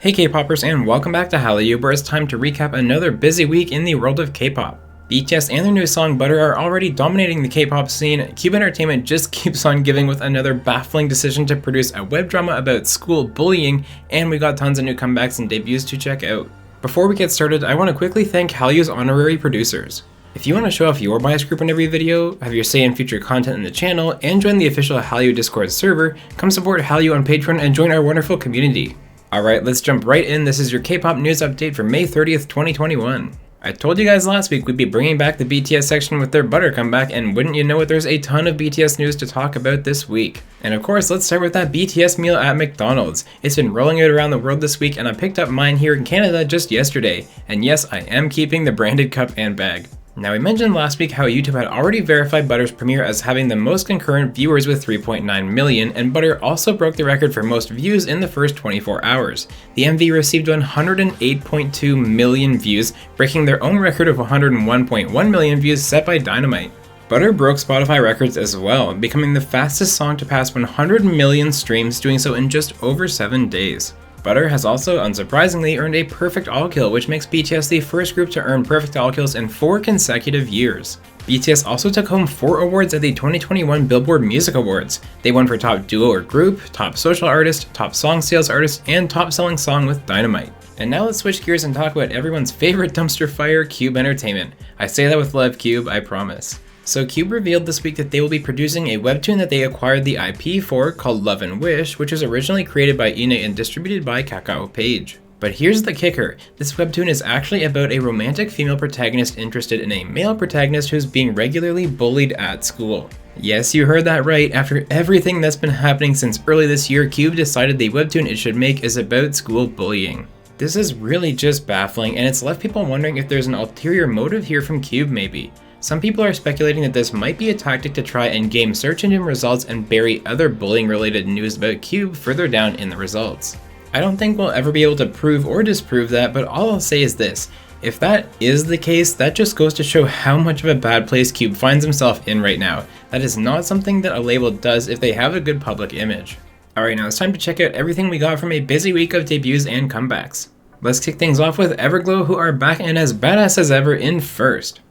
Hey K-popers, and welcome back to Hallyu, where it's time to recap another busy week in the world of K-pop. BTS and their new song Butter are already dominating the K-pop scene. Cube Entertainment just keeps on giving with another baffling decision to produce a web drama about school bullying, and we got tons of new comebacks and debuts to check out. Before we get started, I want to quickly thank Hallyu's honorary producers. If you want to show off your bias group in every video, have your say in future content in the channel, and join the official Hallyu Discord server, come support Hallyu on Patreon and join our wonderful community. Alright, let's jump right in. This is your K-pop news update for May 30th, 2021. I told you guys last week we'd be bringing back the BTS section with their Butter comeback, and wouldn't you know it, there's a ton of BTS news to talk about this week. And of course, let's start with that BTS meal at McDonald's. It's been rolling out around the world this week, and I picked up mine here in Canada just yesterday. And yes, I am keeping the branded cup and bag. Now, we mentioned last week how YouTube had already verified Butter's premiere as having the most concurrent viewers with 3.9 million, and Butter also broke the record for most views in the first 24 hours. The MV received 108.2 million views, breaking their own record of 101.1 million views set by Dynamite. Butter broke Spotify records as well, becoming the fastest song to pass 100 million streams, doing so in just over 7 days. Butter has also, unsurprisingly, earned a perfect all kill, which makes BTS the first group to earn perfect all kills in 4 consecutive years. BTS also took home 4 awards at the 2021 Billboard Music Awards. They won for Top Duo or Group, Top Social Artist, Top Song Sales Artist, and Top Selling Song with Dynamite. And now let's switch gears and talk about everyone's favorite dumpster fire, Cube Entertainment. I say that with love, Cube, I promise. So Cube revealed this week that they will be producing a webtoon that they acquired the IP for called Love and Wish, which was originally created by Ine and distributed by Kakao Page. But here's the kicker, this webtoon is actually about a romantic female protagonist interested in a male protagonist who's being regularly bullied at school. Yes, you heard that right, after everything that's been happening since early this year, Cube decided the webtoon it should make is about school bullying. This is really just baffling, and it's left people wondering if there's an ulterior motive here from Cube maybe. Some people are speculating that this might be a tactic to try and game search engine results and bury other bullying related news about Cube further down in the results. I don't think we'll ever be able to prove or disprove that, but all I'll say is this. If that is the case, that just goes to show how much of a bad place Cube finds himself in right now. That is not something that a label does if they have a good public image. Alright, now it's time to check out everything we got from a busy week of debuts and comebacks. Let's kick things off with Everglow, who are back and as badass as ever in First.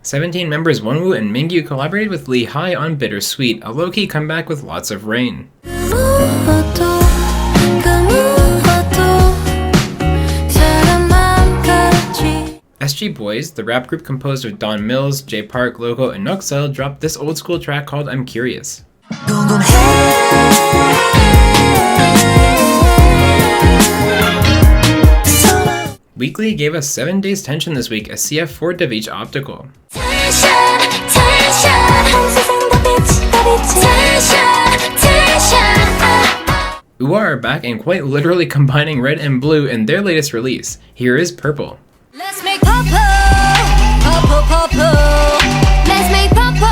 17 members Wonwoo and Mingyu collaborated with Lee Hi on Bittersweet, a low-key comeback with lots of rain. SG Boys, the rap group composed of Don Mills, Jay Park, Loco, and Noxel, dropped this old school track called I'm Curious. Weekly gave us 7 Days Tension this week as CF4 dubbed each optical. UA are back and quite literally combining red and blue in their latest release. Here is Purple. Let's make purple, purple, purple. Let's make purple,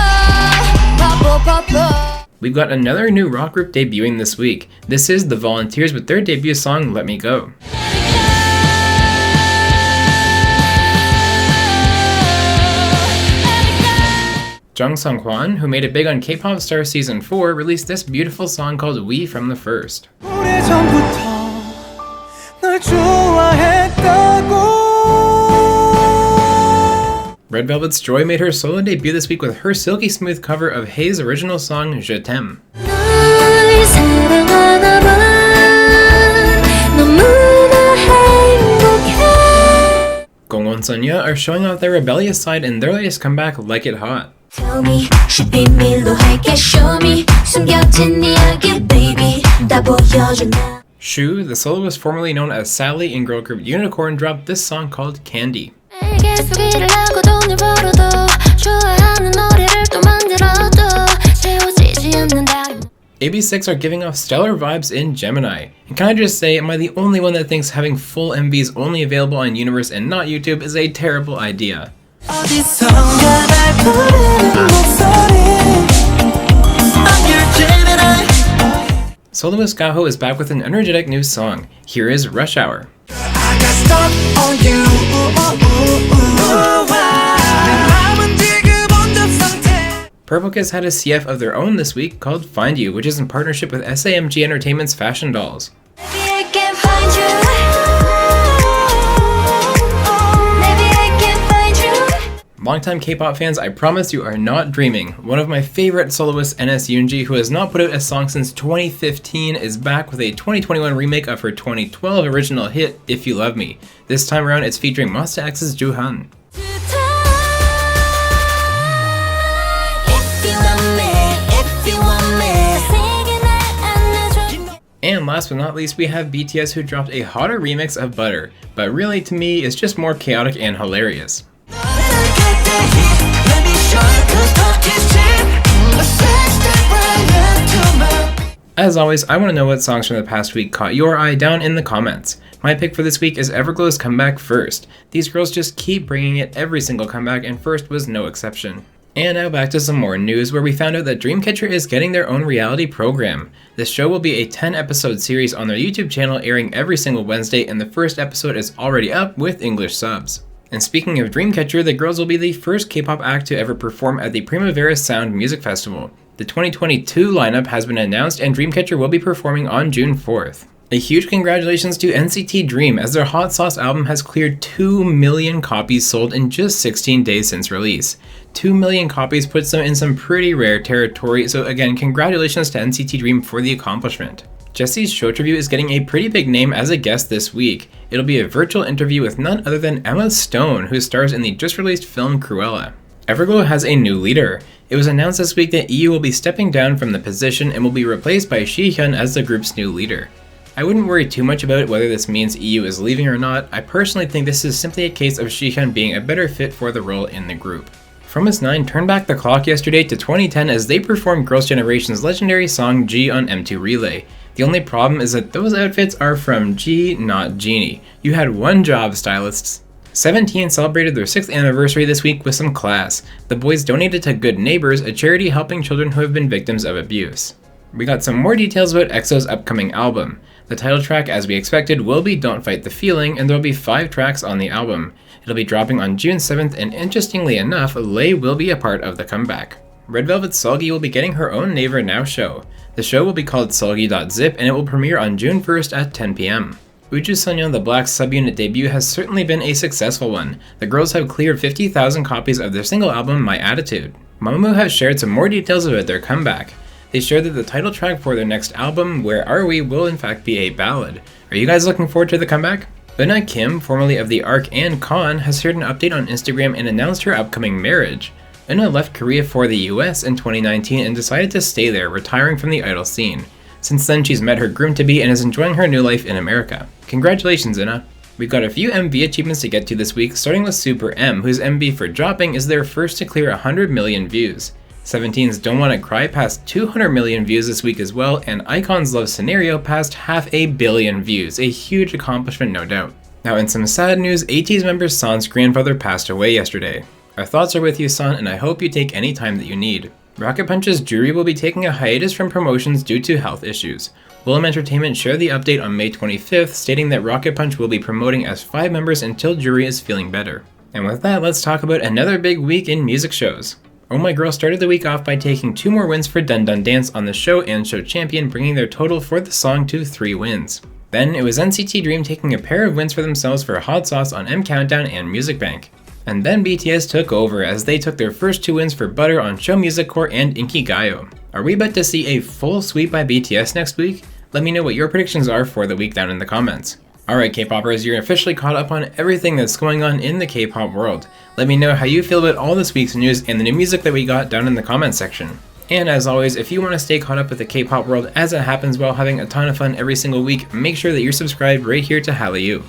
purple, purple. We've got another new rock group debuting this week. This is The Volunteers with their debut song Let Me Go. Jung Sung Hwan, who made it big on K-Pop Star Season 4, released this beautiful song called We From The First. Red Velvet's Joy made her solo debut this week with her silky smooth cover of Hei's original song Je T'aime. Gongwon Sonya are showing off their rebellious side in their latest comeback Like It Hot. Tell me, show me, baby. Shu, the soloist formerly known as Sally in girl group Unicorn, dropped this song called Candy. AB6 are giving off stellar vibes in Gemini. And can I just say, am I the only one that thinks having full MVs only available on Universe and not YouTube is a terrible idea? Soloist Gaho is back with an energetic new song. Here is Rush Hour. Purple Kiss had a CF of their own this week called Find You, which is in partnership with SAMG Entertainment's Fashion Dolls. Maybe I can find you. Longtime K-pop fans, I promise you are not dreaming. One of my favorite soloists, NS Yoonji, who has not put out a song since 2015, is back with a 2021 remake of her 2012 original hit, If You Love Me. This time around, it's featuring Monsta X's Joohan. And last but not least, we have BTS, who dropped a hotter remix of Butter, but really to me it's just more chaotic and hilarious. As always, I want to know what songs from the past week caught your eye down in the comments. My pick for this week is Everglow's Comeback First. These girls just keep bringing it every single comeback, and First was no exception. And now back to some more news, where we found out that Dreamcatcher is getting their own reality program. This show will be a 10-episode series on their YouTube channel, airing every single Wednesday, and the first episode is already up with English subs. And speaking of Dreamcatcher, the girls will be the first K-pop act to ever perform at the Primavera Sound Music Festival. The 2022 lineup has been announced, and Dreamcatcher will be performing on June 4th. A huge congratulations to NCT Dream, as their Hot Sauce album has cleared 2 million copies sold in just 16 days since release. 2 million copies puts them in some pretty rare territory, so again, congratulations to NCT Dream for the accomplishment. Jessie's show tribute is getting a pretty big name as a guest this week. It'll be a virtual interview with none other than Emma Stone, who stars in the just released film Cruella. Everglow has a new leader. It was announced this week that EU will be stepping down from the position and will be replaced by Shihyun as the group's new leader. I wouldn't worry too much about whether this means EU is leaving or not. I personally think this is simply a case of Shihyun being a better fit for the role in the group. Fromis 9 turned back the clock yesterday to 2010 as they performed Girls' Generation's legendary song G on M2 Relay. The only problem is that those outfits are from G, not Genie. You had one job, stylists. 17 celebrated their 6th anniversary this week with some class. The boys donated to Good Neighbors, a charity helping children who have been victims of abuse. We got some more details about EXO's upcoming album. The title track, as we expected, will be Don't Fight the Feeling, and there will be 5 tracks on the album. It'll be dropping on June 7th, and interestingly enough, Lay will be a part of the comeback. Red Velvet's Seulgi will be getting her own Naver Now show. The show will be called Seulgi.zip, and it will premiere on June 1st at 10 p.m. Uju Sunyeon, the Black subunit debut, has certainly been a successful one. The girls have cleared 50,000 copies of their single album, My Attitude. Mamamoo has shared some more details about their comeback. They shared that the title track for their next album, Where Are We, will in fact be a ballad. Are you guys looking forward to the comeback? Euna Kim, formerly of the ARC and Con, has shared an update on Instagram and announced her upcoming marriage. Euna left Korea for the US in 2019 and decided to stay there, retiring from the idol scene. Since then, she's met her groom-to-be and is enjoying her new life in America. Congratulations, Euna! We've got a few MV achievements to get to this week, starting with Super M, whose MV for Dropping is their first to clear 100 million views. 17's Don't Wanna Cry passed 200 million views this week as well, and Icon's Love Scenario passed 500 million views, a huge accomplishment no doubt. Now in some sad news, ATEEZ member San's grandfather passed away yesterday. Our thoughts are with you, San, and I hope you take any time that you need. Rocket Punch's Jury will be taking a hiatus from promotions due to health issues. Willem Entertainment shared the update on May 25th, stating that Rocket Punch will be promoting as 5 members until Jury is feeling better. And with that, let's talk about another big week in music shows. Oh My Girl started the week off by taking 2 more wins for Dun Dun Dance on the show and show champion, bringing their total for the song to 3 wins. Then it was NCT Dream taking a pair of wins for themselves for Hot Sauce on M Countdown and Music Bank. And then BTS took over as they took their first 2 wins for Butter on Show Music Core and Inkigayo. Are we about to see a full sweep by BTS next week? Let me know what your predictions are for the week down in the comments. Alright K-popers, you're officially caught up on everything that's going on in the K-pop world. Let me know how you feel about all this week's news and the new music that we got down in the comments section. And as always, if you want to stay caught up with the K-pop world as it happens while having a ton of fun every single week, make sure that you're subscribed right here to Hallyu.